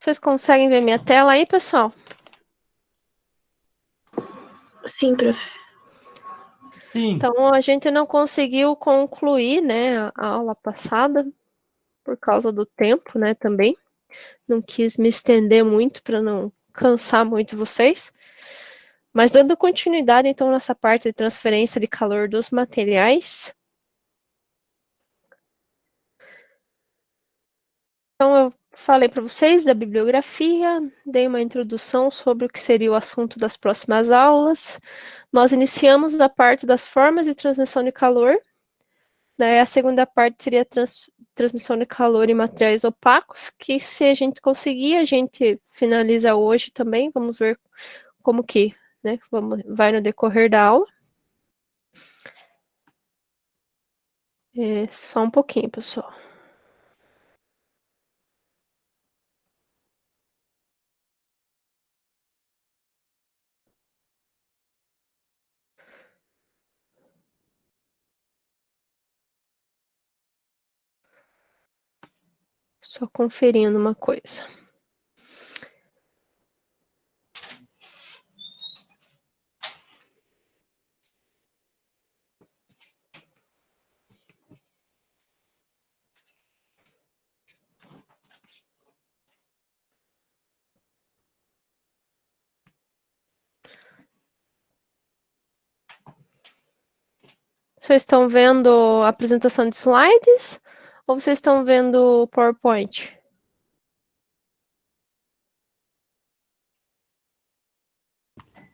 Vocês conseguem ver minha tela aí, pessoal? Sim, prof. Sim. Então, a gente não conseguiu concluir, né, a aula passada, por causa do tempo, né, também. Não quis me estender muito para não cansar muito vocês. Mas dando continuidade, então, nessa parte de transferência de calor dos materiais. Então, eu falei para vocês da bibliografia, dei uma introdução sobre o que seria o assunto das próximas aulas. Nós iniciamos a parte das formas de transmissão de calor. Daí a segunda parte seria transmissão de calor em materiais opacos, que se a gente conseguir, a gente finaliza hoje também. Vamos ver como que, né, vai no decorrer da aula. Só um pouquinho, pessoal. Só conferindo uma coisa. Vocês estão vendo a apresentação de slides ou vocês estão vendo o PowerPoint?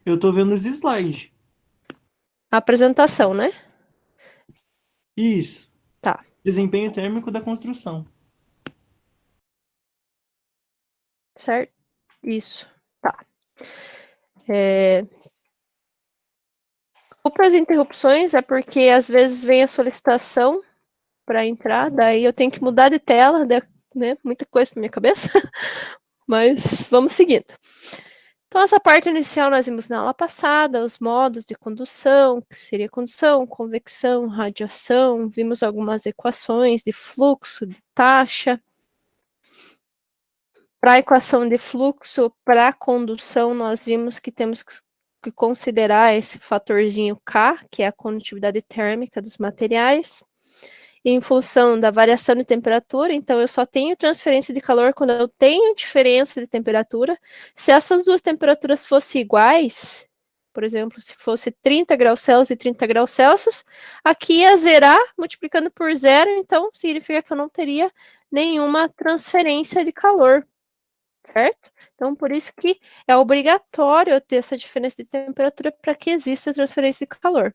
Eu tô vendo os slides. A apresentação, né? Isso. Tá. Desempenho térmico da construção. Certo? Isso. Tá. Desculpa as interrupções, é porque às vezes vem a solicitação para entrar, daí eu tenho que mudar de tela, né? Muita coisa na minha cabeça, mas vamos seguindo. Então, essa parte inicial nós vimos na aula passada, os modos de condução, que seria condução, convecção, radiação, vimos algumas equações de fluxo, de taxa. Para a equação de fluxo, para a condução, nós vimos que temos que considerar esse fatorzinho K, que é a condutividade térmica dos materiais, em função da variação de temperatura. Então, eu só tenho transferência de calor quando eu tenho diferença de temperatura. Se essas duas temperaturas fossem iguais, por exemplo, se fosse 30 graus Celsius e 30 graus Celsius, aqui ia zerar multiplicando por zero, então significa que eu não teria nenhuma transferência de calor, certo? Então, por isso que é obrigatório eu ter essa diferença de temperatura para que exista a transferência de calor.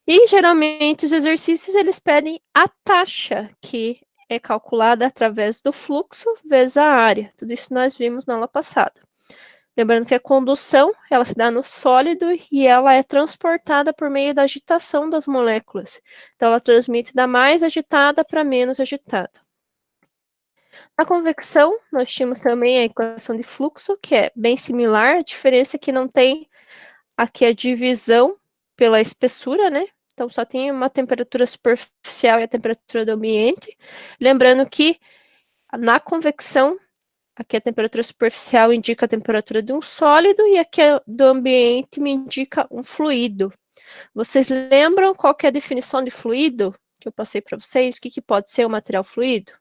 E, geralmente, os exercícios, eles pedem a taxa, que é calculada através do fluxo vezes a área. Tudo isso nós vimos na aula passada. Lembrando que a condução, ela se dá no sólido e ela é transportada por meio da agitação das moléculas. Então, ela transmite da mais agitada para menos agitada. Na convecção, nós tínhamos também a equação de fluxo, que é bem similar, a diferença é que não tem aqui a divisão pela espessura, né? Então, só tem uma temperatura superficial e a temperatura do ambiente. Lembrando que na convecção, aqui a temperatura superficial indica a temperatura de um sólido e aqui a do ambiente me indica um fluido. Vocês lembram qual que é a definição de fluido que eu passei para vocês? O que pode ser um material fluido?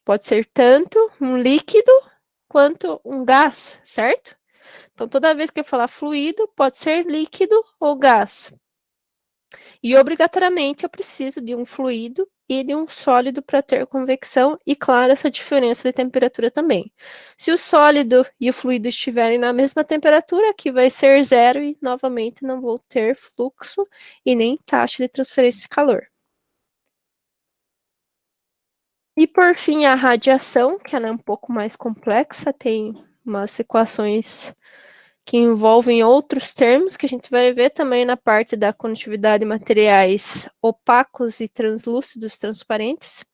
Pode ser tanto um líquido quanto um gás, certo? Então, toda vez que eu falar fluido, pode ser líquido ou gás. E, obrigatoriamente, eu preciso de um fluido e de um sólido para ter convecção e, claro, essa diferença de temperatura também. Se o sólido e o fluido estiverem na mesma temperatura, aqui vai ser zero e, novamente, não vou ter fluxo e nem taxa de transferência de calor. E, por fim, a radiação, que ela é um pouco mais complexa, tem umas equações que envolvem outros termos que a gente vai ver também na parte da condutividade de materiais opacos e translúcidos transparentes.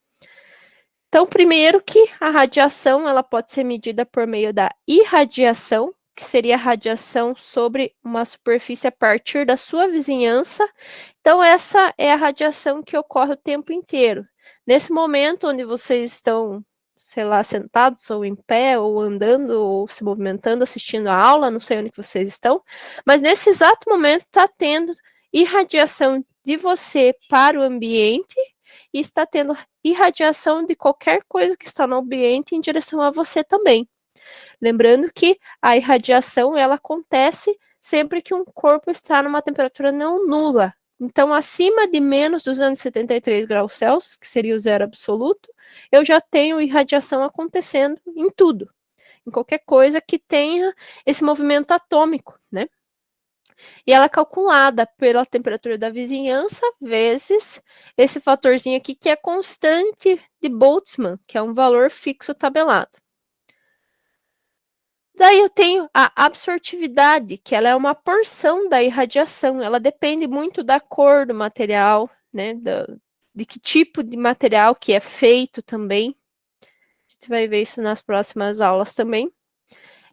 Então, primeiro que a radiação ela pode ser medida por meio da irradiação, que seria a radiação sobre uma superfície a partir da sua vizinhança. Então, essa é a radiação que ocorre o tempo inteiro. Nesse momento onde vocês estão sei lá, sentados ou em pé, ou andando, ou se movimentando, assistindo a aula, não sei onde que vocês estão, mas nesse exato momento está tendo irradiação de você para o ambiente e está tendo irradiação de qualquer coisa que está no ambiente em direção a você também. Lembrando que a irradiação, ela acontece sempre que um corpo está numa temperatura não nula. Então, acima de menos 273 graus Celsius, que seria o zero absoluto, eu já tenho irradiação acontecendo em tudo, em qualquer coisa que tenha esse movimento atômico, né? E ela é calculada pela temperatura da vizinhança vezes esse fatorzinho aqui, que é constante de Boltzmann, que é um valor fixo tabelado. Daí eu tenho a absortividade, que ela é uma porção da irradiação, ela depende muito da cor do material, né, de que tipo de material que é feito também. A gente vai ver isso nas próximas aulas também.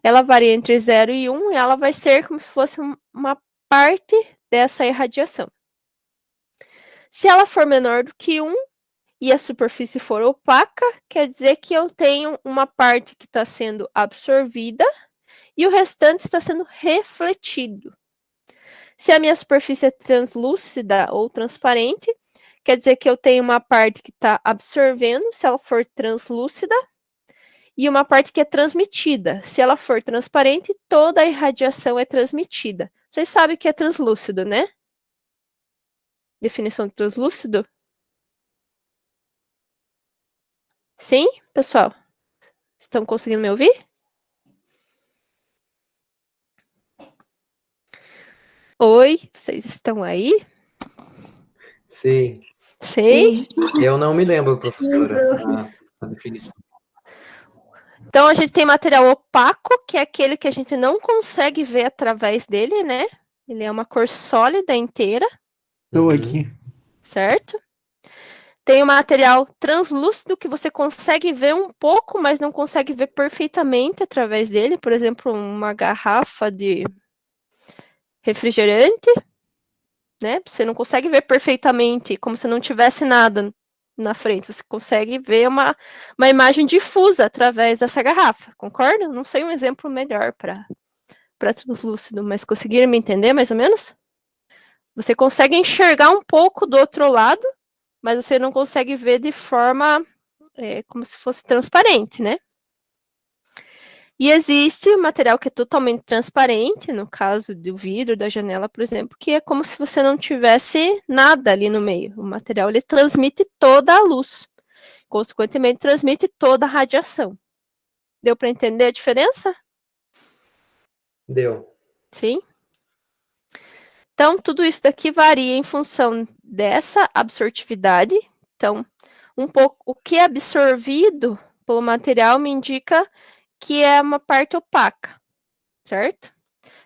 Ela varia entre 0 e 1, e ela vai ser como se fosse uma parte dessa irradiação. Se ela for menor do que 1 e a superfície for opaca, quer dizer que eu tenho uma parte que está sendo absorvida e o restante está sendo refletido. Se a minha superfície é translúcida ou transparente, quer dizer que eu tenho uma parte que está absorvendo, se ela for translúcida, e uma parte que é transmitida. Se ela for transparente, toda a irradiação é transmitida. Vocês sabem o que é translúcido, né? Definição de translúcido? Sim, pessoal? Estão conseguindo me ouvir? Oi, vocês estão aí? Sim. Sei. Eu não me lembro, professora, a definição. Então, a gente tem material opaco, que é aquele que a gente não consegue ver através dele, né? Ele é uma cor sólida inteira. Estou aqui. Certo? Tem o material translúcido, que você consegue ver um pouco, mas não consegue ver perfeitamente através dele. Por exemplo, uma garrafa de refrigerante, né? Você não consegue ver perfeitamente, como se não tivesse nada na frente. Você consegue ver uma imagem difusa através dessa garrafa, concorda? Não sei um exemplo melhor para translúcido, mas conseguiram me entender mais ou menos? Você consegue enxergar um pouco do outro lado, mas você não consegue ver de forma como se fosse transparente, né? E existe o material que é totalmente transparente, no caso do vidro, da janela, por exemplo, que é como se você não tivesse nada ali no meio. O material, ele transmite toda a luz, consequentemente transmite toda a radiação. Deu para entender a diferença? Deu. Sim. Então, tudo isso daqui varia em função dessa absortividade. Então, um pouco o que é absorvido pelo material me indica que é uma parte opaca, certo?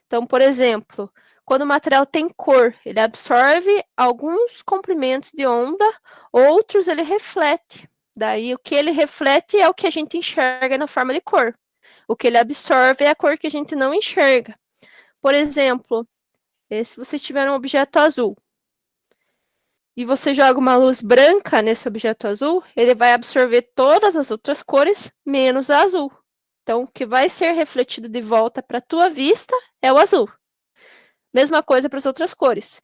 Então, por exemplo, quando o material tem cor, ele absorve alguns comprimentos de onda, outros ele reflete. Daí, o que ele reflete é o que a gente enxerga na forma de cor. O que ele absorve é a cor que a gente não enxerga. Por exemplo, se você tiver um objeto azul e você joga uma luz branca nesse objeto azul, ele vai absorver todas as outras cores, menos a azul. Então, o que vai ser refletido de volta para a tua vista é o azul. Mesma coisa para as outras cores.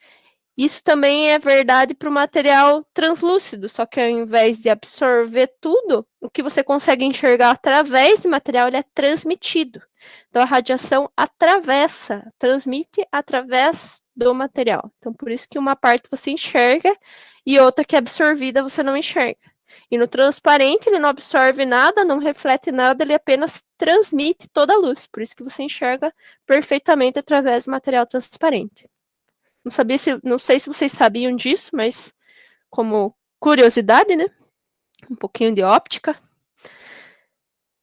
Isso também é verdade para o material translúcido, só que ao invés de absorver tudo, o que você consegue enxergar através do material, ele é transmitido. Então, a radiação atravessa, transmite através do material. Então, por isso que uma parte você enxerga e outra que é absorvida você não enxerga. E no transparente, ele não absorve nada, não reflete nada, ele apenas transmite toda a luz. Por isso que você enxerga perfeitamente através do material transparente. Não sei se vocês sabiam disso, mas como curiosidade, né? Um pouquinho de óptica.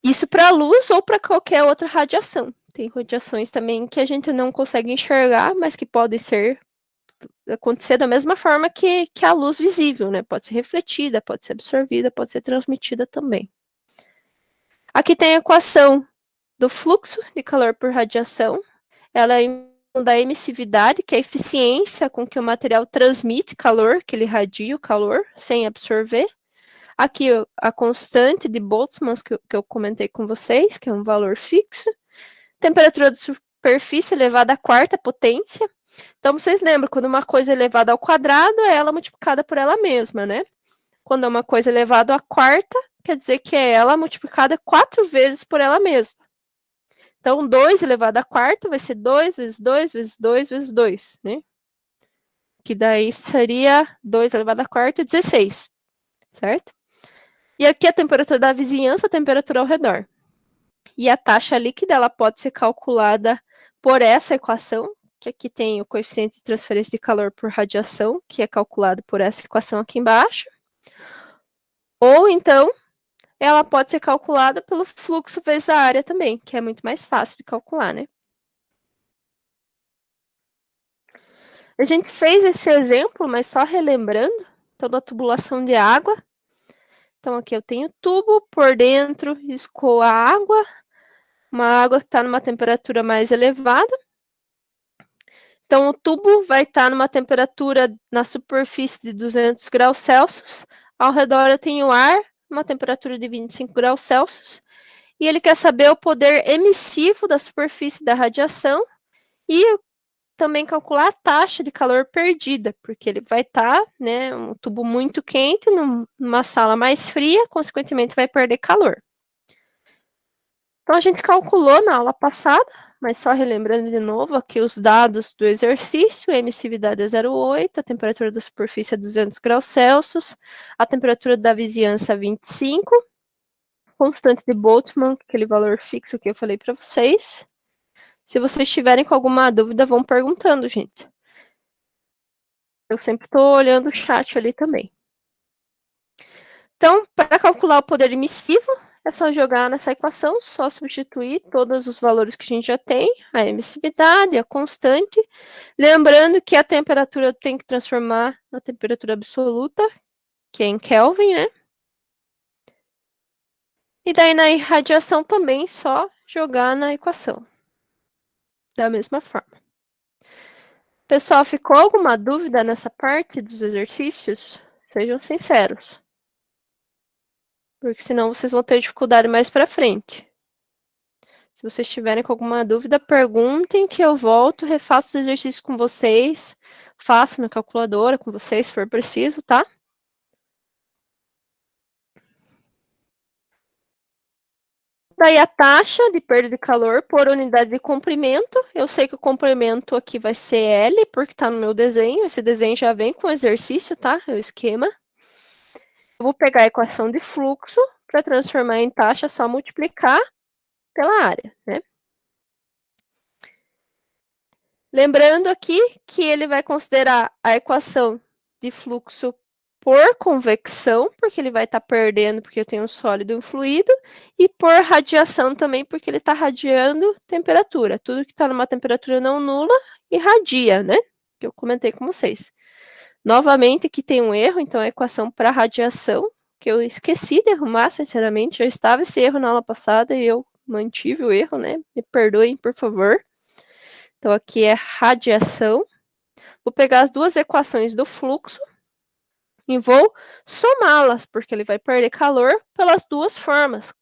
Isso para a luz ou para qualquer outra radiação. Tem radiações também que a gente não consegue enxergar, mas que podem acontecer da mesma forma que a luz visível, né? Pode ser refletida, pode ser absorvida, pode ser transmitida também. Aqui tem a equação do fluxo de calor por radiação. Ela é da emissividade, que é a eficiência com que o material transmite calor, que ele irradia o calor sem absorver. Aqui a constante de Boltzmann que eu comentei com vocês, que é um valor fixo. Temperatura da superfície elevada à quarta potência. Então, vocês lembram, quando uma coisa é elevada ao quadrado, é ela multiplicada por ela mesma, né? Quando é uma coisa elevada à quarta, quer dizer que é ela multiplicada 4 vezes por ela mesma. Então, 2 elevado à quarta vai ser 2 vezes 2 vezes 2 vezes 2, né? Que daí seria 2 elevado à quarta, 16, certo? E aqui a temperatura da vizinhança, a temperatura ao redor. E a taxa líquida, ela pode ser calculada por essa equação, que aqui tem o coeficiente de transferência de calor por radiação, que é calculado por essa equação aqui embaixo. Ou então, ela pode ser calculada pelo fluxo vezes a área também, que é muito mais fácil de calcular, né? A gente fez esse exemplo, mas só relembrando, então, da tubulação de água. Então, aqui eu tenho tubo, por dentro escoa a água, uma água que está numa temperatura mais elevada. Então, o tubo vai estar numa temperatura na superfície de 200 graus Celsius. Ao redor eu tenho ar, uma temperatura de 25 graus Celsius. E ele quer saber o poder emissivo da superfície da radiação e também calcular a taxa de calor perdida, porque ele vai estar, né, um tubo muito quente numa sala mais fria, consequentemente vai perder calor. Então, a gente calculou na aula passada, mas só relembrando de novo aqui os dados do exercício: a emissividade é 0,8, a temperatura da superfície é 200 graus Celsius, a temperatura da vizinhança é 25, constante de Boltzmann, aquele valor fixo que eu falei para vocês. Se vocês tiverem com alguma dúvida, vão perguntando, gente. Eu sempre estou olhando o chat ali também. Então, para calcular o poder emissivo, é só jogar nessa equação, só substituir todos os valores que a gente já tem, a emissividade, a constante. Lembrando que a temperatura eu tenho que transformar na temperatura absoluta, que é em Kelvin, né? E daí na irradiação também, só jogar na equação. Da mesma forma. Pessoal, ficou alguma dúvida nessa parte dos exercícios? Sejam sinceros. Porque senão vocês vão ter dificuldade mais para frente. Se vocês tiverem com alguma dúvida, perguntem que eu volto, refaço os exercícios com vocês, faço na calculadora com vocês, se for preciso, tá? Daí a taxa de perda de calor por unidade de comprimento. Eu sei que o comprimento aqui vai ser L, porque está no meu desenho. Esse desenho já vem com o exercício, tá? É o esquema. Eu vou pegar a equação de fluxo para transformar em taxa, só multiplicar pela área, né? Lembrando aqui que ele vai considerar a equação de fluxo por convecção, porque ele vai estar perdendo porque eu tenho um sólido e um fluido, e por radiação também, porque ele está radiando temperatura. Tudo que está numa temperatura não nula irradia, né? Que eu comentei com vocês. Novamente, aqui tem um erro, então a equação para radiação, que eu esqueci de arrumar, sinceramente, já estava esse erro na aula passada e eu mantive o erro, né? Me perdoem, por favor. Então, aqui é radiação. Vou pegar as duas equações do fluxo e vou somá-las, porque ele vai perder calor pelas duas formas.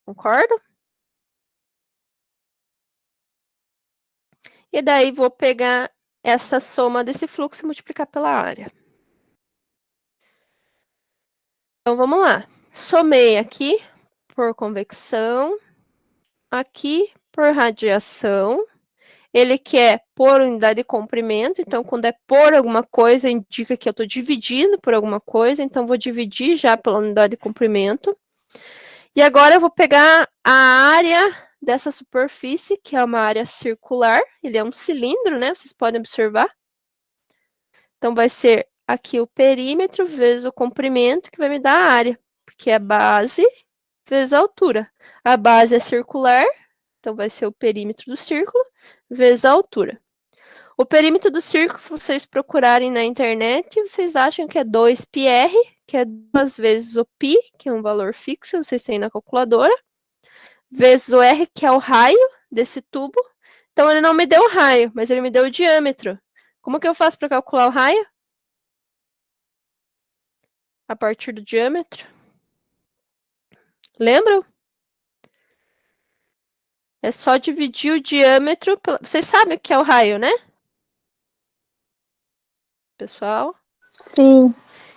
Concorda? E daí, vou pegar essa soma desse fluxo e multiplicar pela área. Então, vamos lá. Somei aqui por convecção, aqui por radiação. Ele quer por unidade de comprimento, então quando é por alguma coisa, indica que eu estou dividindo por alguma coisa, então vou dividir já pela unidade de comprimento. E agora eu vou pegar a área dessa superfície, que é uma área circular, ele é um cilindro, né? Vocês podem observar. Então vai ser aqui o perímetro vezes o comprimento, que vai me dar a área, porque é a base vezes a altura. A base é circular, então vai ser o perímetro do círculo, vezes a altura. O perímetro do círculo, se vocês procurarem na internet, vocês acham que é 2πr, que é 2 vezes o π, que é um valor fixo, vocês têm na calculadora, vezes o r, que é o raio desse tubo. Então, ele não me deu o raio, mas ele me deu o diâmetro. Como que eu faço para calcular o raio? A partir do diâmetro. Lembram? É só dividir o diâmetro. Vocês sabem o que é o raio, né? Pessoal? Sim.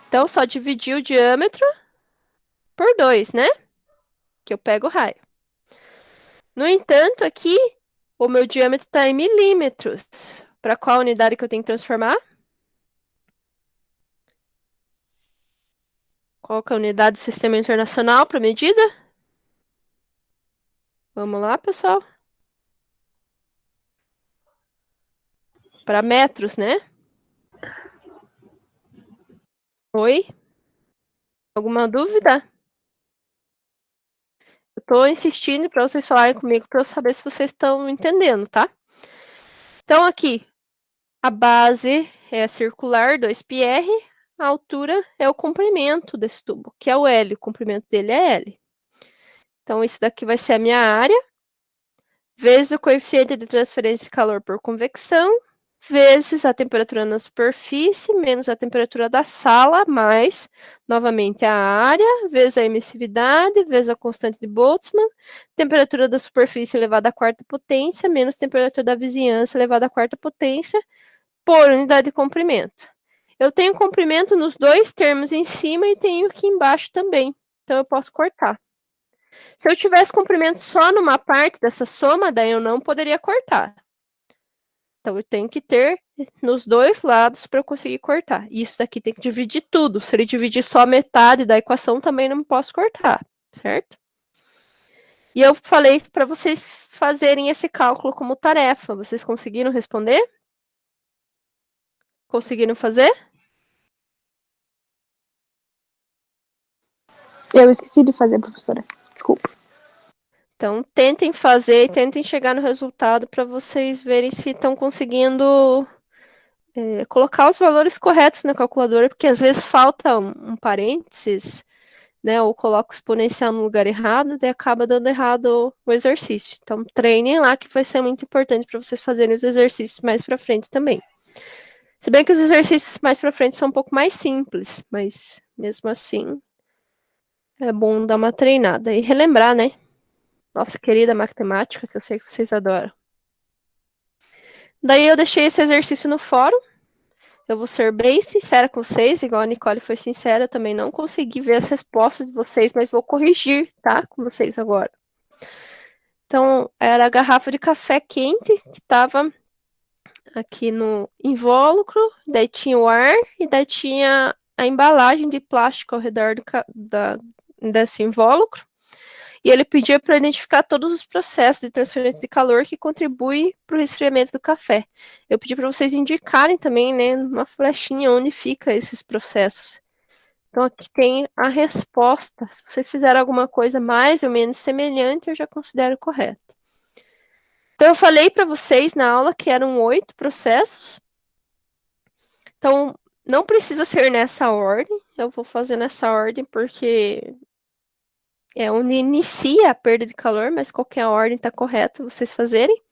Então, só dividir o diâmetro por 2, né? Que eu pego o raio. No entanto, aqui, o meu diâmetro está em milímetros. Para qual unidade que eu tenho que transformar? Qual que é a unidade do sistema internacional para medida? Vamos lá, pessoal. Para metros, né? Oi? Alguma dúvida? Eu tô insistindo para vocês falarem comigo para eu saber se vocês estão entendendo, tá? Então, aqui, a base é circular, 2πr, a altura é o comprimento desse tubo, que é o L, o comprimento dele é L. Então, isso daqui vai ser a minha área, vezes o coeficiente de transferência de calor por convecção, vezes a temperatura na superfície, menos a temperatura da sala, mais, novamente, a área, vezes a emissividade, vezes a constante de Boltzmann, temperatura da superfície elevada à quarta potência, menos temperatura da vizinhança elevada à quarta potência, por unidade de comprimento. Eu tenho comprimento nos dois termos em cima e tenho aqui embaixo também, então eu posso cortar. Se eu tivesse comprimento só numa parte dessa soma, daí eu não poderia cortar. Então, eu tenho que ter nos dois lados para eu conseguir cortar. Isso daqui tem que dividir tudo. Se ele dividir só metade da equação, também não posso cortar, certo? E eu falei para vocês fazerem esse cálculo como tarefa. Vocês conseguiram responder? Conseguiram fazer? Eu esqueci de fazer, professora. Desculpa. Então, tentem fazer e tentem chegar no resultado para vocês verem se estão conseguindo colocar os valores corretos na calculadora, porque às vezes falta um parênteses, né? Ou coloca o exponencial no lugar errado, daí acaba dando errado o exercício. Então, treinem lá, que vai ser muito importante para vocês fazerem os exercícios mais para frente também. Se bem que os exercícios mais para frente são um pouco mais simples, mas mesmo assim é bom dar uma treinada e relembrar, né? Nossa querida matemática, que eu sei que vocês adoram. Daí eu deixei esse exercício no fórum. Eu vou ser bem sincera com vocês, igual a Nicole foi sincera, eu também não consegui ver as respostas de vocês, mas vou corrigir, tá? Com vocês agora. Então, era a garrafa de café quente que estava aqui no invólucro, daí tinha o ar e daí tinha a embalagem de plástico ao redor desse invólucro. E ele pedia para identificar todos os processos de transferência de calor que contribuem para o resfriamento do café. Eu pedi para vocês indicarem também, né, uma flechinha onde fica esses processos. Então aqui tem a resposta. Se vocês fizeram alguma coisa mais ou menos semelhante, eu já considero correto. Então eu falei para vocês na aula que eram 8 processos. Então não precisa ser nessa ordem. Eu vou fazer nessa ordem porque é onde inicia a perda de calor, mas qualquer ordem está correta vocês fazerem.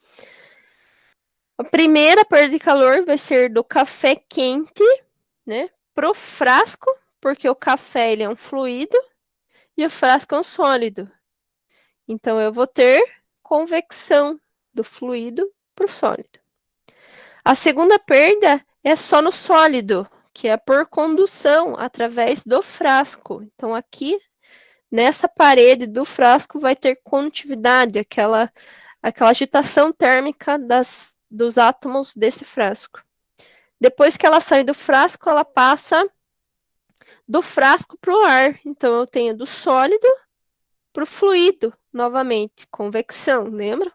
A primeira perda de calor vai ser do café quente, né, pro frasco, porque o café ele é um fluido e o frasco é um sólido. Então eu vou ter convecção do fluido pro sólido. A segunda perda é só no sólido, que é por condução através do frasco. Então aqui nessa parede do frasco vai ter condutividade, aquela agitação térmica dos átomos desse frasco. Depois que ela sai do frasco, ela passa do frasco para o ar. Então, eu tenho do sólido para o fluido, novamente, convecção, lembra?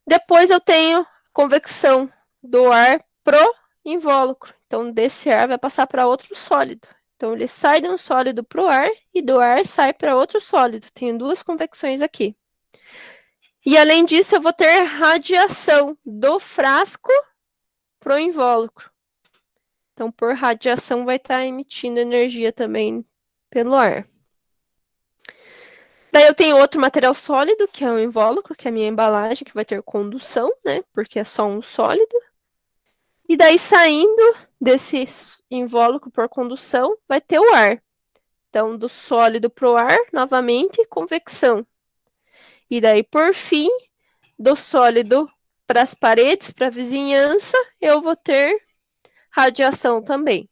Depois eu tenho convecção do ar pro invólucro. Então, desse ar vai passar para outro sólido. Então, ele sai de um sólido para o ar e do ar sai para outro sólido. Tenho duas convecções aqui. E, além disso, eu vou ter radiação do frasco para o invólucro. Então, por radiação, vai estar emitindo energia também pelo ar. Daí eu tenho outro material sólido, que é o invólucro, que é a minha embalagem, que vai ter condução, né? Porque é só um sólido. E daí, saindo desse invólucro por condução, vai ter o ar. Então, do sólido para o ar, novamente, convecção. E daí, por fim, do sólido para as paredes, para a vizinhança, eu vou ter radiação também.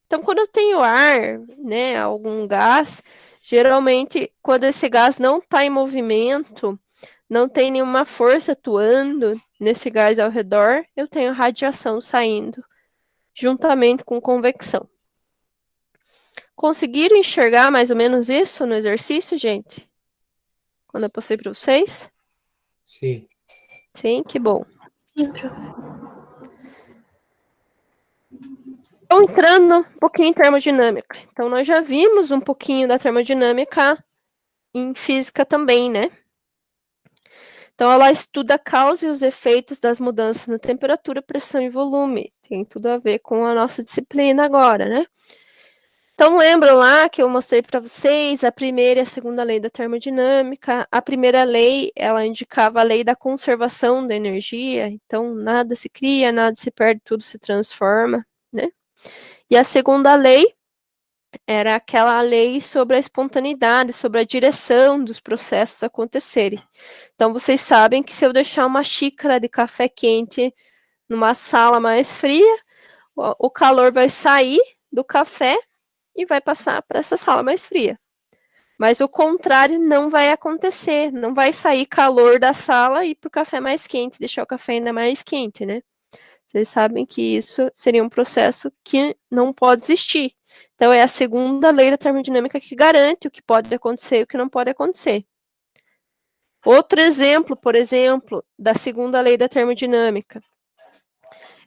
Então, quando eu tenho ar, né, algum gás, geralmente, quando esse gás não está em movimento, não tem nenhuma força atuando nesse gás ao redor, eu tenho radiação saindo, juntamente com convecção. Conseguiram enxergar mais ou menos isso no exercício, gente? Quando eu postei para vocês? Sim. Sim, que bom. Sim, prof. Então, entrando um pouquinho em termodinâmica. Então, nós já vimos um pouquinho da termodinâmica em física também, né? Então, ela estuda a causa e os efeitos das mudanças na temperatura, pressão e volume. Tem tudo a ver com a nossa disciplina agora, né? Então, lembram lá que eu mostrei para vocês a primeira e a segunda lei da termodinâmica. A primeira lei, ela indicava a lei da conservação da energia. Então, nada se cria, nada se perde, tudo se transforma, né? E a segunda lei era aquela lei sobre a espontaneidade, sobre a direção dos processos acontecerem. Então, vocês sabem que se eu deixar uma xícara de café quente numa sala mais fria, o calor vai sair do café e vai passar para essa sala mais fria. Mas o contrário não vai acontecer, não vai sair calor da sala e ir para o café mais quente, deixar o café ainda mais quente, né? Vocês sabem que isso seria um processo que não pode existir. Então, é a segunda lei da termodinâmica que garante o que pode acontecer e o que não pode acontecer. Outro exemplo, por exemplo, da segunda lei da termodinâmica.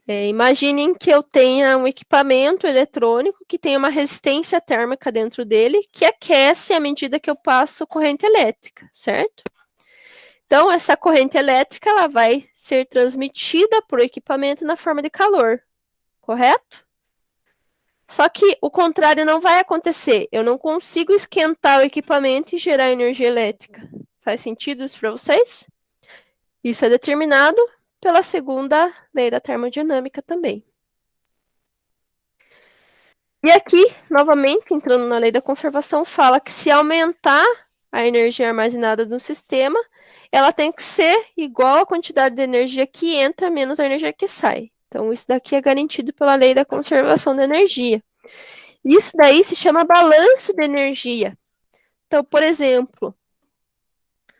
Imaginem que eu tenha um equipamento eletrônico que tem uma resistência térmica dentro dele que aquece à medida que eu passo corrente elétrica, certo? Então, essa corrente elétrica ela vai ser transmitida por equipamento na forma de calor, correto? Só que o contrário não vai acontecer. Eu não consigo esquentar o equipamento e gerar energia elétrica. Faz sentido isso para vocês? Isso é determinado pela segunda lei da termodinâmica também. E aqui, novamente, entrando na lei da conservação, fala que se aumentar a energia armazenada no sistema, ela tem que ser igual à quantidade de energia que entra menos a energia que sai. Então, isso daqui é garantido pela lei da conservação da energia. Isso daí se chama balanço de energia. Então, por exemplo,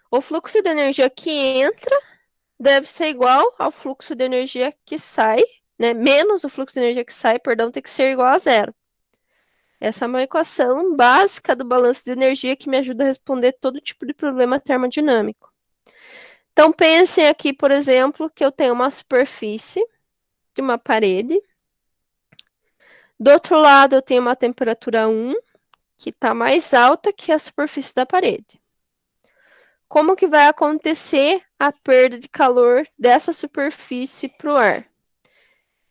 o fluxo de energia que entra deve ser igual ao fluxo de energia que sai, né? Menos o fluxo de energia que sai, perdão, tem que ser igual a zero. Essa é uma equação básica do balanço de energia que me ajuda a responder todo tipo de problema termodinâmico. Então, pensem aqui, por exemplo, que eu tenho uma superfície de uma parede. Do outro lado, eu tenho uma temperatura 1, que está mais alta que a superfície da parede. Como que vai acontecer a perda de calor dessa superfície para o ar?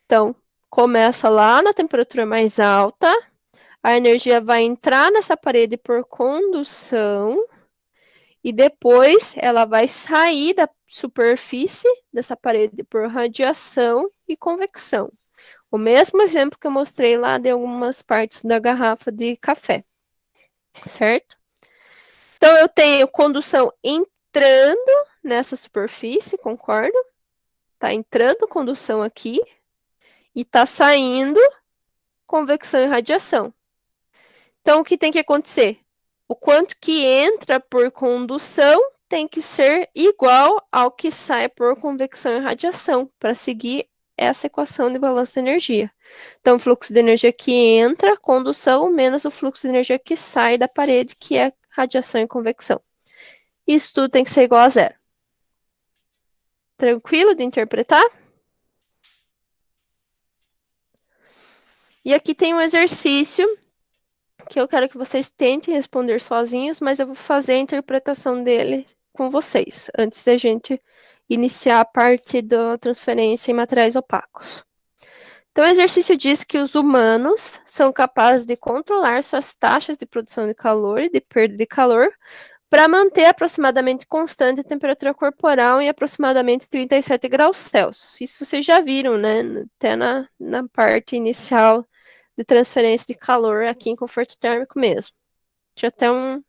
Então, começa lá na temperatura mais alta, a energia vai entrar nessa parede por condução e depois ela vai sair da superfície dessa parede por radiação e convecção. O mesmo exemplo que eu mostrei lá de algumas partes da garrafa de café, certo? Então, eu tenho condução entrando nessa superfície, concordo? Tá entrando condução aqui e tá saindo convecção e radiação. Então, o que tem que acontecer? O quanto que entra por condução tem que ser igual ao que sai por convecção e radiação, para seguir essa equação de balanço de energia. Então, o fluxo de energia que entra, condução, menos o fluxo de energia que sai da parede, que é radiação e convecção. Isso tudo tem que ser igual a zero. Tranquilo de interpretar? E aqui tem um exercício que eu quero que vocês tentem responder sozinhos, mas eu vou fazer a interpretação dele com vocês, antes da gente iniciar a parte da transferência em materiais opacos. Então, o exercício diz que os humanos são capazes de controlar suas taxas de produção de calor e de perda de calor para manter aproximadamente constante a temperatura corporal em aproximadamente 37 graus Celsius. Isso vocês já viram, né? Até na parte inicial de transferência de calor aqui em conforto térmico mesmo. Tinha até um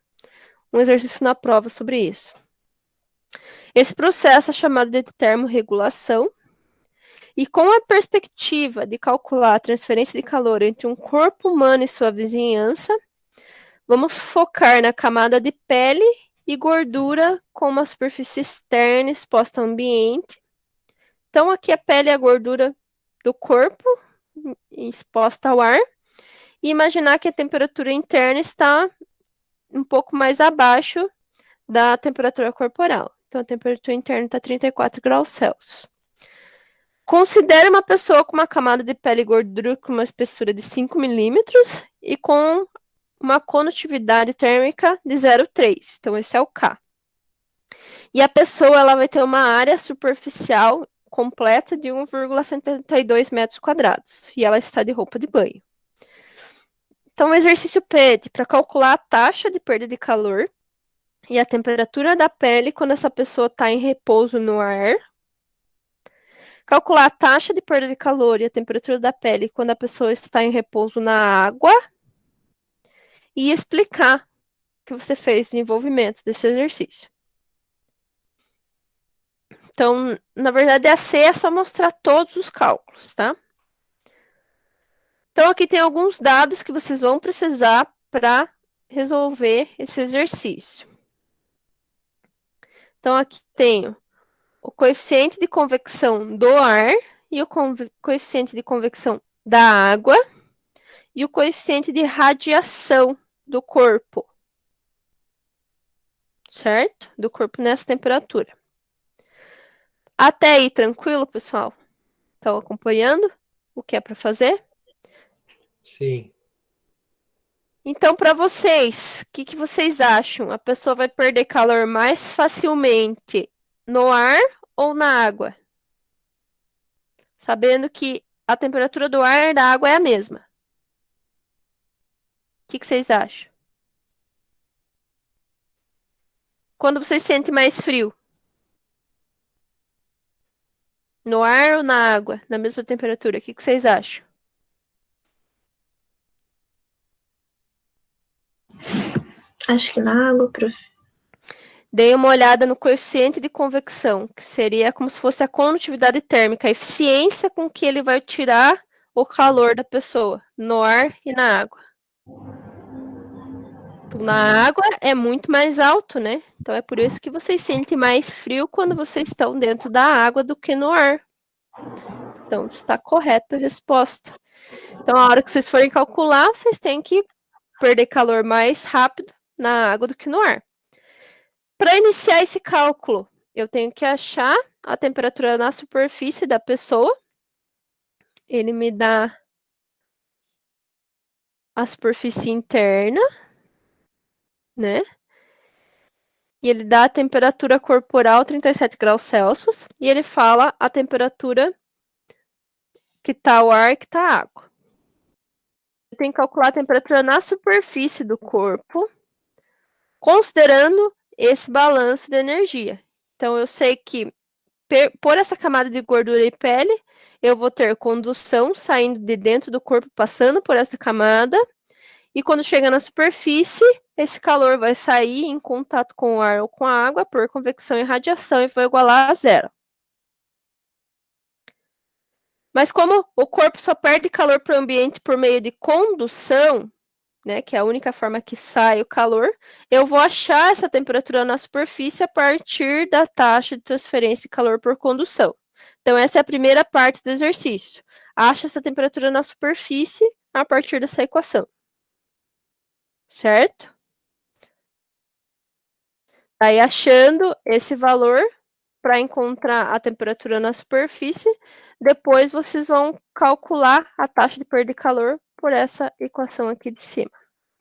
exercício na prova sobre isso. Esse processo é chamado de termorregulação, e com a perspectiva de calcular a transferência de calor entre um corpo humano e sua vizinhança, vamos focar na camada de pele e gordura com uma superfície externa exposta ao ambiente. Então, aqui a pele e a gordura do corpo exposta ao ar, e imaginar que a temperatura interna está um pouco mais abaixo da temperatura corporal. Então, a temperatura interna está 34 graus Celsius. Considere uma pessoa com uma camada de pele e gordura com uma espessura de 5 milímetros e com uma condutividade térmica de 0,3. Então, esse é o K. E a pessoa ela vai ter uma área superficial completa de 1,72 metros quadrados. E ela está de roupa de banho. Então, o exercício pede para calcular a taxa de perda de calor e a temperatura da pele quando essa pessoa está em repouso no ar. Calcular a taxa de perda de calor e a temperatura da pele quando a pessoa está em repouso na água. E explicar o que você fez de desenvolvimento desse exercício. Então, na verdade, a C é só mostrar todos os cálculos, tá? Então, aqui tem alguns dados que vocês vão precisar para resolver esse exercício. Então, aqui tenho o coeficiente de convecção do ar e o coeficiente de convecção da água e o coeficiente de radiação do corpo. Certo? Do corpo nessa temperatura. Até aí, tranquilo, pessoal? Estão acompanhando o que é para fazer? Sim. Então, para vocês, o que vocês acham? A pessoa vai perder calor mais facilmente no ar ou na água? Sabendo que a temperatura do ar e da água é a mesma. O que vocês acham? Quando você sente mais frio? No ar ou na água? Na mesma temperatura? O que vocês acham? Acho que na água, prof. Dei uma olhada no coeficiente de convecção, que seria como se fosse a condutividade térmica, a eficiência com que ele vai tirar o calor da pessoa, no ar e na água. Na água é muito mais alto, né? Então é por isso que vocês sentem mais frio quando vocês estão dentro da água do que no ar. Então está correta a resposta. Então a hora que vocês forem calcular, vocês têm que perder calor mais rápido na água do que no ar. Para iniciar esse cálculo, eu tenho que achar a temperatura na superfície da pessoa. Ele me dá a superfície interna, né? E ele dá a temperatura corporal 37 graus Celsius. E ele fala a temperatura que está o ar e que está a água. Eu tenho que calcular a temperatura na superfície do corpo, considerando esse balanço de energia. Então, eu sei que por essa camada de gordura e pele, eu vou ter condução saindo de dentro do corpo, passando por essa camada. E quando chega na superfície, esse calor vai sair em contato com o ar ou com a água por convecção e radiação e vai igualar a zero. Mas como o corpo só perde calor para o ambiente por meio de condução, né, que é a única forma que sai o calor, eu vou achar essa temperatura na superfície a partir da taxa de transferência de calor por condução. Então, essa é a primeira parte do exercício. Acha essa temperatura na superfície a partir dessa equação. Certo? Aí, achando esse valor para encontrar a temperatura na superfície, depois vocês vão calcular a taxa de perda de calor por essa equação aqui de cima.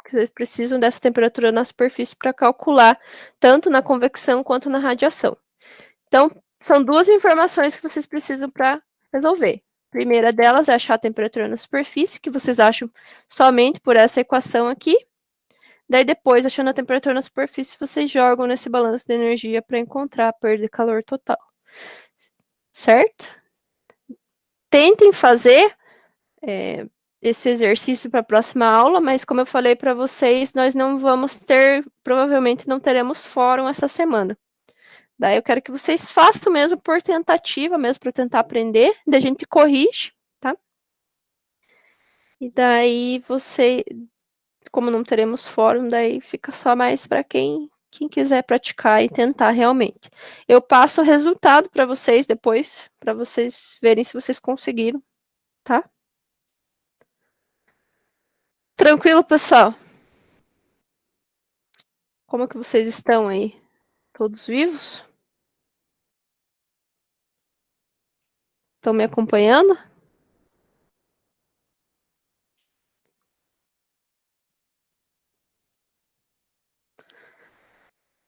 Vocês precisam dessa temperatura na superfície para calcular tanto na convecção quanto na radiação. Então, são duas informações que vocês precisam para resolver. A primeira delas é achar a temperatura na superfície, que vocês acham somente por essa equação aqui. Daí depois, achando a temperatura na superfície, vocês jogam nesse balanço de energia para encontrar a perda de calor total. Certo? Tentem fazer esse exercício para a próxima aula, mas como eu falei para vocês, nós não vamos ter, provavelmente não teremos fórum essa semana. Daí eu quero que vocês façam mesmo por tentativa, mesmo para tentar aprender, daí a gente corrige, tá? E daí você, como não teremos fórum, daí fica só mais para quem quiser praticar e tentar realmente. Eu passo o resultado para vocês depois, para vocês verem se vocês conseguiram, tá? Tranquilo, pessoal? Como que vocês estão aí? Todos vivos? Estão me acompanhando?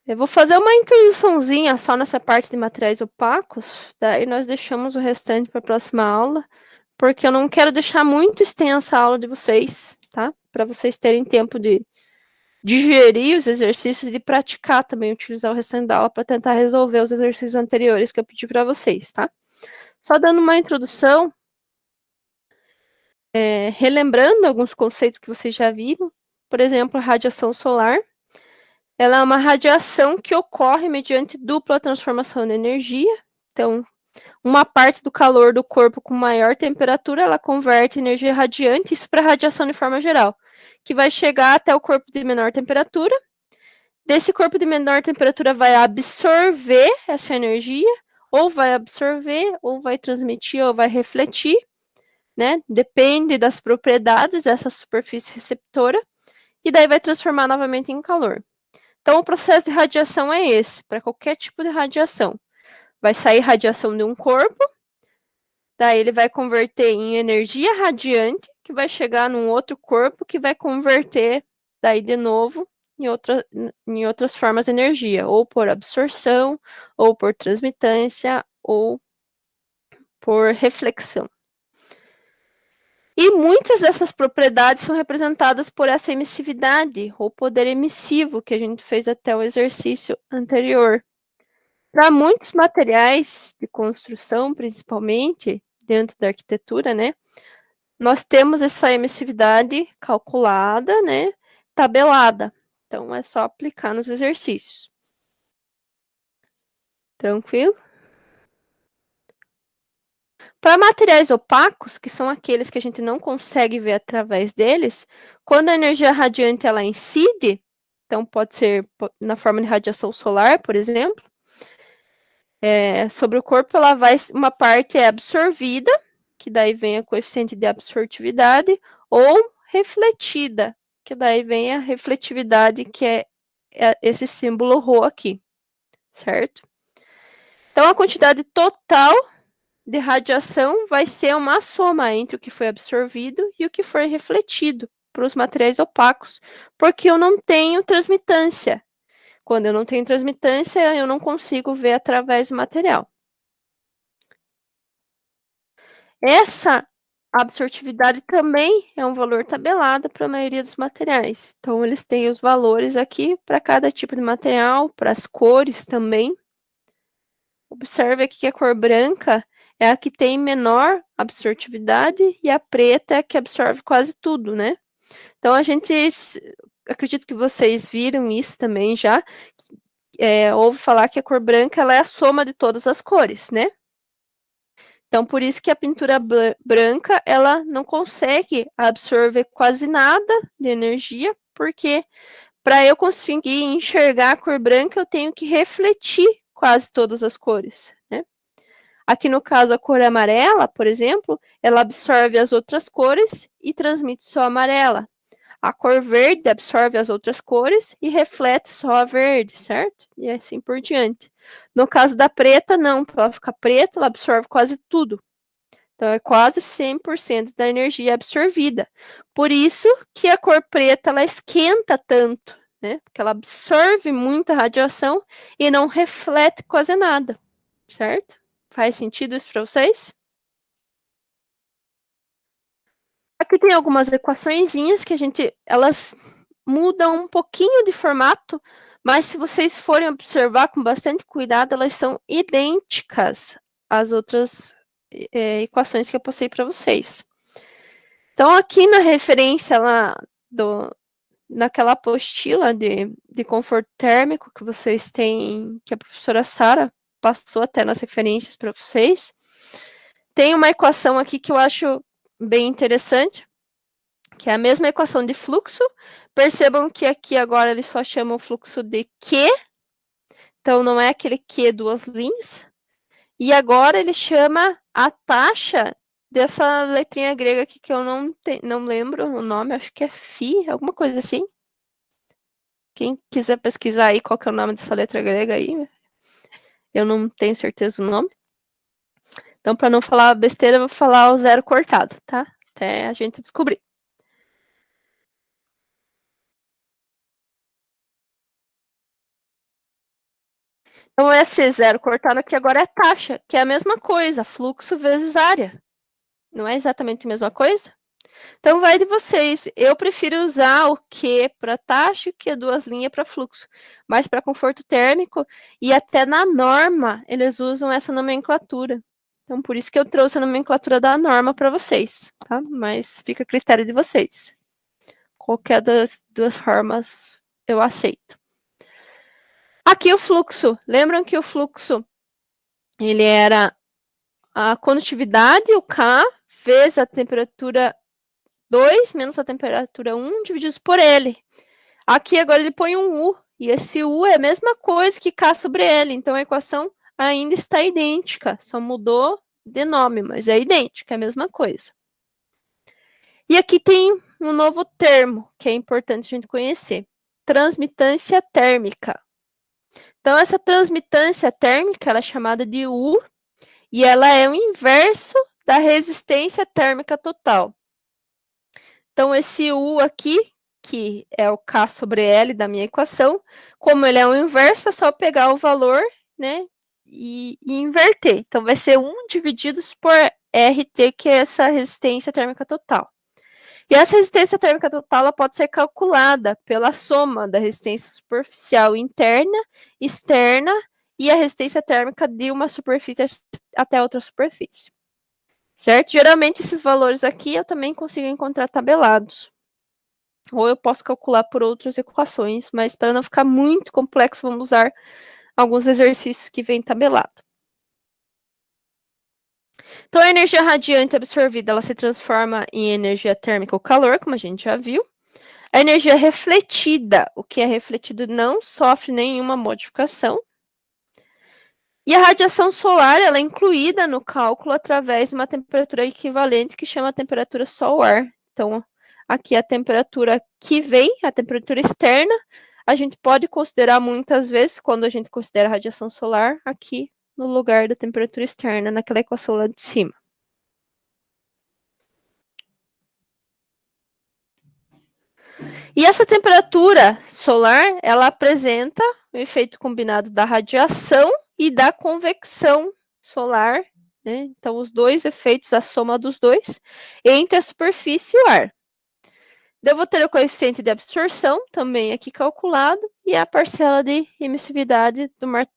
Eu vou fazer uma introduçãozinha só nessa parte de materiais opacos, daí nós deixamos o restante para a próxima aula, porque eu não quero deixar muito extensa a aula de vocês, tá? Para vocês terem tempo de digerir os exercícios e de praticar também, utilizar o restante da aula para tentar resolver os exercícios anteriores que eu pedi para vocês, tá? Só dando uma introdução, relembrando alguns conceitos que vocês já viram, por exemplo, a radiação solar. Ela é uma radiação que ocorre mediante dupla transformação de energia. Então, uma parte do calor do corpo com maior temperatura, ela converte energia radiante, isso para radiação de forma geral, que vai chegar até o corpo de menor temperatura. Desse corpo de menor temperatura vai absorver essa energia, ou vai absorver, ou vai transmitir, ou vai refletir, né? Depende das propriedades dessa superfície receptora, e daí vai transformar novamente em calor. Então, o processo de radiação é esse, para qualquer tipo de radiação. Vai sair radiação de um corpo, daí ele vai converter em energia radiante, que vai chegar num outro corpo, que vai converter, daí de novo, em outras formas de energia, ou por absorção, ou por transmitância, ou por reflexão. E muitas dessas propriedades são representadas por essa emissividade, ou poder emissivo, que a gente fez até o exercício anterior. Para muitos materiais de construção, principalmente, dentro da arquitetura, né, nós temos essa emissividade calculada, né, tabelada. Então, é só aplicar nos exercícios. Tranquilo? Para materiais opacos, que são aqueles que a gente não consegue ver através deles, quando a energia radiante ela incide, então pode ser na forma de radiação solar, por exemplo, sobre o corpo, uma parte é absorvida, que daí vem a coeficiente de absortividade, ou refletida, que daí vem a refletividade, que é esse símbolo ρ aqui, certo? Então, a quantidade total de radiação vai ser uma soma entre o que foi absorvido e o que foi refletido para os materiais opacos, porque eu não tenho transmitância. Quando eu não tenho transmitância, eu não consigo ver através do material. Essa absortividade também é um valor tabelado para a maioria dos materiais. Então, eles têm os valores aqui para cada tipo de material, para as cores também. Observe aqui que a cor branca é a que tem menor absortividade e a preta é a que absorve quase tudo, né? Então, acredito que vocês viram isso também já. Ouve falar que a cor branca ela é a soma de todas as cores, né? Então, por isso que a pintura branca, ela não consegue absorver quase nada de energia, porque para eu conseguir enxergar a cor branca, eu tenho que refletir quase todas as cores, né? Aqui no caso, a cor amarela, por exemplo, ela absorve as outras cores e transmite só a amarela. A cor verde absorve as outras cores e reflete só a verde, certo? E assim por diante. No caso da preta, não. Para ela ficar preta, ela absorve quase tudo. Então, é quase 100% da energia absorvida. Por isso que a cor preta, ela esquenta tanto, né? Porque ela absorve muita radiação e não reflete quase nada, certo? Faz sentido isso para vocês? Aqui tem algumas equaçõezinhas que elas mudam um pouquinho de formato, mas se vocês forem observar com bastante cuidado, elas são idênticas às outras equações que eu passei para vocês. Então, aqui na referência lá naquela apostila de conforto térmico que vocês têm, que a professora Sara passou até nas referências para vocês, tem uma equação aqui que eu acho bem interessante, que é a mesma equação de fluxo. Percebam que aqui agora eles só chamam o fluxo de Q, então não é aquele Q duas linhas. E agora ele chama a taxa dessa letrinha grega aqui que eu não lembro o nome, acho que é Φ, alguma coisa assim. Quem quiser pesquisar aí qual que é o nome dessa letra grega aí, eu não tenho certeza do nome. Então, para não falar besteira, eu vou falar o zero cortado, tá? Até a gente descobrir. Então, esse zero cortado aqui agora é taxa, que é a mesma coisa, fluxo vezes área. Não é exatamente a mesma coisa? Então, vai de vocês. Eu prefiro usar o Q para taxa e o Q duas linhas para fluxo. Mas para conforto térmico, e até na norma, eles usam essa nomenclatura. Então, por isso que eu trouxe a nomenclatura da norma para vocês, tá? Mas fica a critério de vocês. Qualquer das duas formas eu aceito. Aqui o fluxo. Lembram que o fluxo, ele era a condutividade, o K, vezes a temperatura 2 menos a temperatura 1 divididos por L. Aqui agora ele põe um U, e esse U é a mesma coisa que K sobre L, então a equação ainda está idêntica, só mudou de nome, mas é idêntica, é a mesma coisa. E aqui tem um novo termo, que é importante a gente conhecer, transmitância térmica. Então essa transmitância térmica, ela é chamada de U, e ela é o inverso da resistência térmica total. Então, esse U aqui, que é o K sobre L da minha equação, como ele é o inverso, é só pegar o valor, né, e inverter. Então, vai ser 1 dividido por RT, que é essa resistência térmica total. E essa resistência térmica total ela pode ser calculada pela soma da resistência superficial interna, externa e a resistência térmica de uma superfície até outra superfície. Certo? Geralmente esses valores aqui eu também consigo encontrar tabelados. Ou eu posso calcular por outras equações, mas para não ficar muito complexo, vamos usar alguns exercícios que vêm tabelado. Então, a energia radiante absorvida, ela se transforma em energia térmica ou calor, como a gente já viu. A energia refletida, o que é refletido não sofre nenhuma modificação. E a radiação solar, ela é incluída no cálculo através de uma temperatura equivalente que chama temperatura solar. Então, aqui a temperatura que vem, a temperatura externa, a gente pode considerar muitas vezes, quando a gente considera a radiação solar, aqui no lugar da temperatura externa, naquela equação lá de cima. E essa temperatura solar, ela apresenta o efeito combinado da radiação e da convecção solar, né? Então, os dois efeitos, a soma dos dois, entre a superfície e o ar. Eu vou ter o coeficiente de absorção, também aqui calculado, e a parcela de emissividade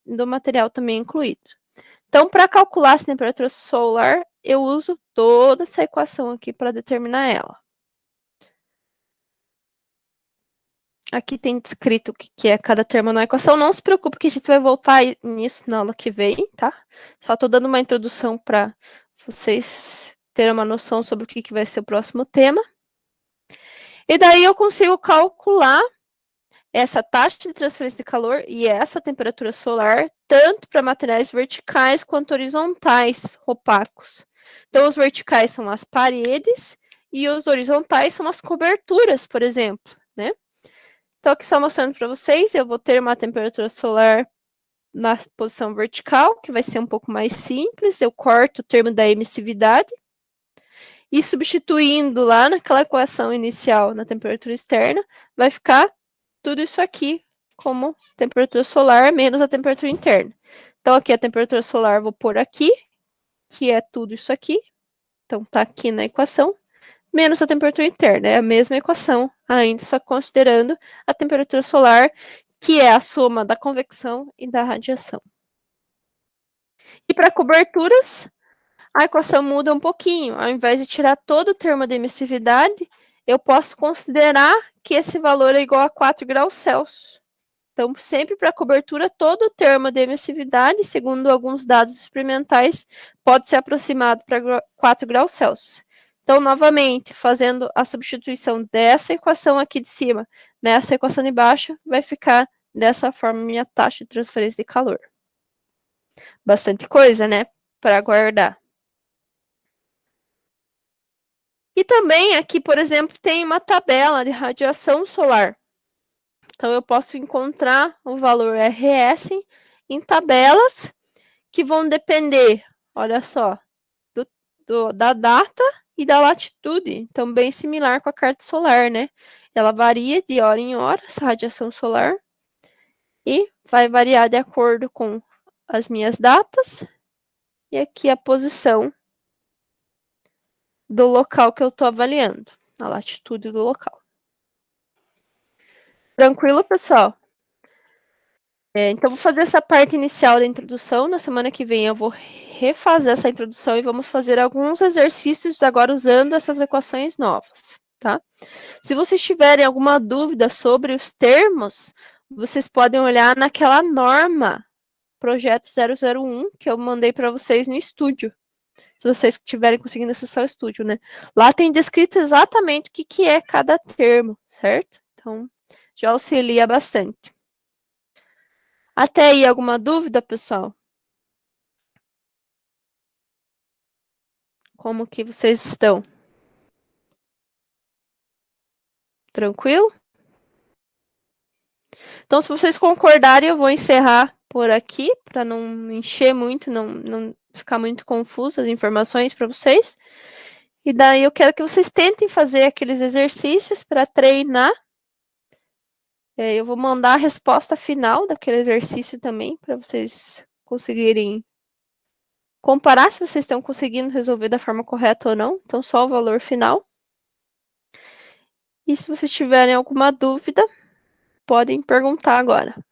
do material também incluído. Então, para calcular essa temperatura solar, eu uso toda essa equação aqui para determinar ela. Aqui tem descrito o que é cada termo na equação. Não se preocupe que a gente vai voltar nisso na aula que vem, tá? Só estou dando uma introdução para vocês terem uma noção sobre o que vai ser o próximo tema. E daí eu consigo calcular essa taxa de transferência de calor e essa temperatura solar, tanto para materiais verticais quanto horizontais opacos. Então, os verticais são as paredes e os horizontais são as coberturas, por exemplo, né? Então, aqui só mostrando para vocês, eu vou ter uma temperatura solar na posição vertical, que vai ser um pouco mais simples. Eu corto o termo da emissividade. E substituindo lá naquela equação inicial na temperatura externa, vai ficar tudo isso aqui como temperatura solar menos a temperatura interna. Então, aqui a temperatura solar vou pôr aqui, que é tudo isso aqui. Então, tá aqui na equação. Menos a temperatura interna. É a mesma equação, ainda só considerando a temperatura solar, que é a soma da convecção e da radiação. E para coberturas, a equação muda um pouquinho. Ao invés de tirar todo o termo de emissividade, eu posso considerar que esse valor é igual a 4 graus Celsius. Então, sempre para cobertura, todo o termo de emissividade, segundo alguns dados experimentais, pode ser aproximado para 4 graus Celsius. Então, novamente, fazendo a substituição dessa equação aqui de cima nessa equação de baixo, vai ficar dessa forma minha taxa de transferência de calor. Bastante coisa, né? Para guardar. E também aqui, por exemplo, tem uma tabela de radiação solar. Então, eu posso encontrar o valor RS em tabelas que vão depender, olha só, da data e da latitude. Então, bem similar com a carta solar, né? Ela varia de hora em hora, essa radiação solar, e vai variar de acordo com as minhas datas e aqui a posição do local que eu estou avaliando, a latitude do local. Tranquilo, pessoal? Então, vou fazer essa parte inicial da introdução. Na semana que vem eu vou refazer essa introdução e vamos fazer alguns exercícios agora usando essas equações novas, tá? Se vocês tiverem alguma dúvida sobre os termos, vocês podem olhar naquela norma, projeto 001, que eu mandei para vocês no estúdio. Se vocês estiverem conseguindo acessar o estúdio, né? Lá tem descrito exatamente o que é cada termo, certo? Então, já auxilia bastante. Até aí, alguma dúvida, pessoal? Como que vocês estão? Tranquilo? Então, se vocês concordarem, eu vou encerrar por aqui, para não encher muito, não ficar muito confuso as informações para vocês. E daí eu quero que vocês tentem fazer aqueles exercícios para treinar. Eu vou mandar a resposta final daquele exercício também, para vocês conseguirem comparar se vocês estão conseguindo resolver da forma correta ou não. Então, só o valor final. E se vocês tiverem alguma dúvida, podem perguntar agora.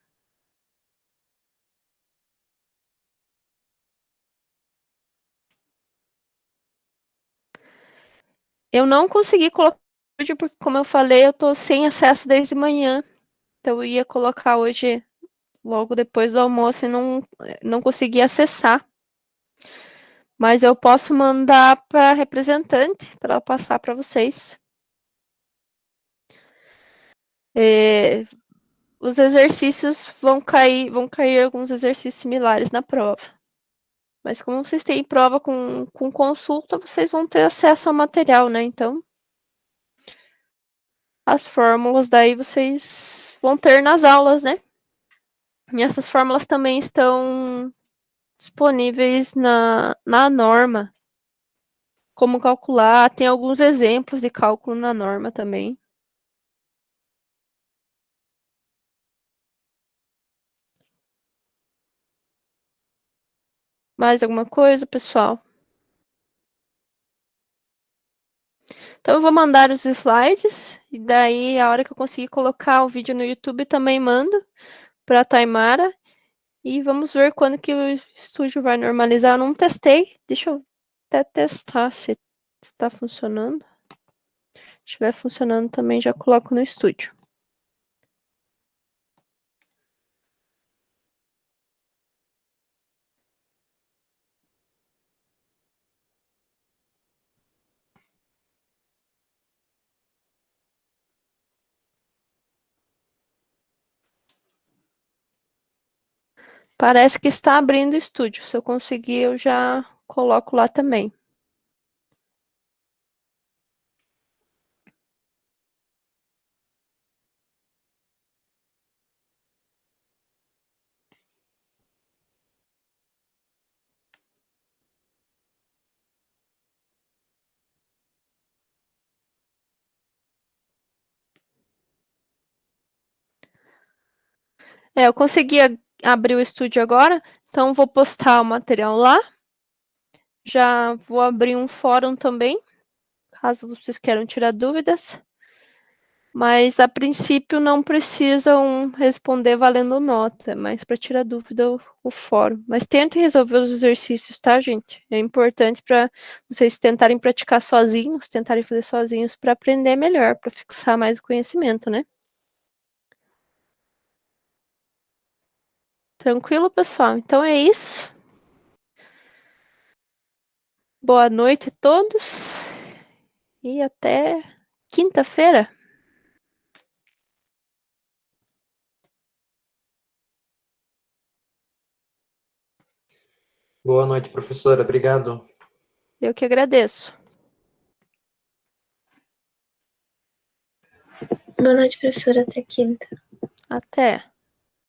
Eu não consegui colocar hoje, porque, como eu falei, eu tô sem acesso desde manhã. Então, eu ia colocar hoje, logo depois do almoço, e não consegui acessar. Mas eu posso mandar para a representante, para ela passar para vocês. Os exercícios vão cair alguns exercícios similares na prova. Mas como vocês têm prova com consulta, vocês vão ter acesso ao material, né? Então, as fórmulas daí vocês vão ter nas aulas, né? E essas fórmulas também estão disponíveis na norma. Como calcular, tem alguns exemplos de cálculo na norma também. Mais alguma coisa, pessoal? Então, eu vou mandar os slides, e daí, a hora que eu conseguir colocar o vídeo no YouTube, também mando para a Taimara. E vamos ver quando que o estúdio vai normalizar. Eu não testei, deixa eu até testar se está funcionando. Se estiver funcionando também, já coloco no estúdio. Parece que está abrindo o estúdio. Se eu conseguir, eu já coloco lá também. Eu consegui abrir o estúdio agora, então vou postar o material lá. Já vou abrir um fórum também, caso vocês queiram tirar dúvidas. Mas a princípio não precisam responder valendo nota, mas para tirar dúvida o fórum. Mas tentem resolver os exercícios, tá, gente? É importante para vocês tentarem praticar sozinhos, tentarem fazer sozinhos para aprender melhor, para fixar mais o conhecimento, né? Tranquilo, pessoal? Então é isso. Boa noite a todos e até quinta-feira. Boa noite, professora. Obrigado. Eu que agradeço. Boa noite, professora. Até quinta. Até.